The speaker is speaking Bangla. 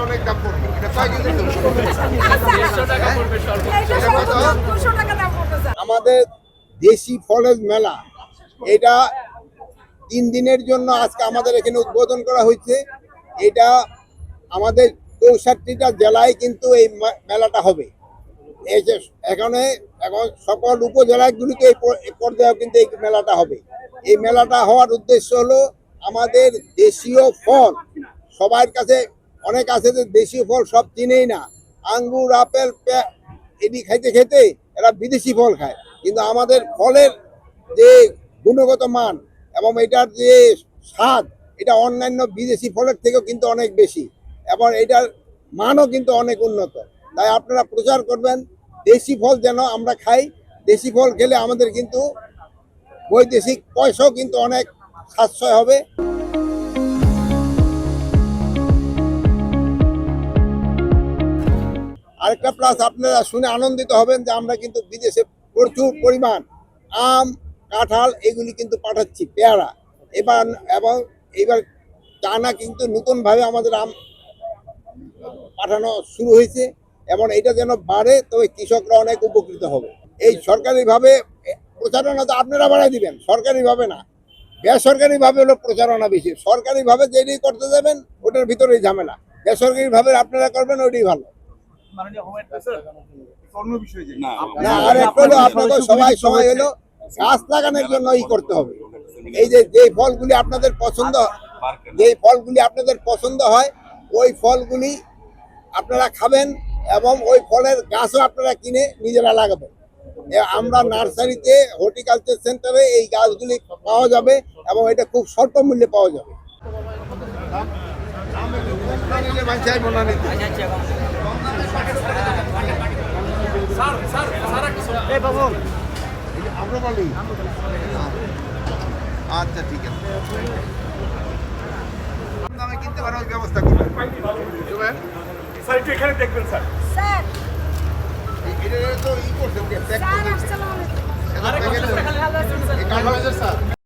অনেক দাম পড়বে। এটা কয় কেজি দুধ? আমাদের দেশি ফলের মেলা এটা 3 দিনের জন্য আজকে আমাদের এখানে উদ্বোধন করা হয়েছে। এটা আমাদের 64টা জেলায় কিন্তু এই মেলাটা হবে। এই যে এখন সকল উপজেলাগুলিতে এই পর্যায়ে কিন্তু এই মেলাটা হবে। এই মেলাটা হওয়ার উদ্দেশ্য হলো আমাদের দেশীয় ফল সবার কাছে অনেক আছে যে দেশীয় ফল সব চিনেই না, আঙ্গুর আপেল এটি খাইতে খেতে এরা বিদেশি ফল খায়, কিন্তু আমাদের ফলের যে গুণগত মান এবং এটার যে স্বাদ এটা অন্যান্য বিদেশি ফলের থেকেও কিন্তু অনেক বেশি এবং এটার মানও কিন্তু অনেক উন্নত। তাই আপনারা প্রচার করবেন দেশি ফল যেন আমরা খাই। দেশি ফল খেলে আমাদের কিন্তু বৈদেশিক পয়সাও কিন্তু অনেক সাশ্রয় হবে। আরেকটা প্লাস আপনারা শুনে আনন্দিত হবেন যে আমরা কিন্তু বিদেশে প্রচুর পরিমাণ আম, কাঁঠাল এগুলি কিন্তু পাঠাচ্ছি, পেয়ারা এবার চায়না কিন্তু নতুনভাবে আমাদের আম পাঠানো শুরু হয়েছে এবং এটা যেন বাড়ে, তবে কৃষকরা অনেক উপকৃত হবে। এই সরকারিভাবে প্রচারণা তো আপনারা বাড়াই দিবেন, সরকারিভাবে না, বেসরকারিভাবে হলো প্রচারণা বেশি। সরকারিভাবে যেটি করতে যাবেন ওটার ভিতরেই ঝামেলা, বেসরকারিভাবে আপনারা করবেন ওইটাই ভালো। না, আর একটা হলো আপনাদের সবাই সময় হলো গাছ লাগানোর জন্য করতে হবে। এই যে ফলগুলি আপনাদের পছন্দ হয় ওই ফলগুলি আপনারা খাবেন এবং ওই ফলের গাছও আপনারা কিনে নিজেরা লাগাবেন। আমরা নার্সারিতে, হর্টিকালচার সেন্টারে এই গাছগুলি পাওয়া যাবে এবং এটা খুব স্বল্প মূল্যে পাওয়া যাবে। আচ্ছা ঠিক আছে, দামে কিনতে পারার ব্যবস্থা করবেন। স্যার একটু এখানে দেখবেন স্যার। স্যার এটা তো ই করছে, ওকে প্যাক স্যার করে আসসালামু আলাইকুম। এটা প্যাকেট করে। এই কার্ড স্যার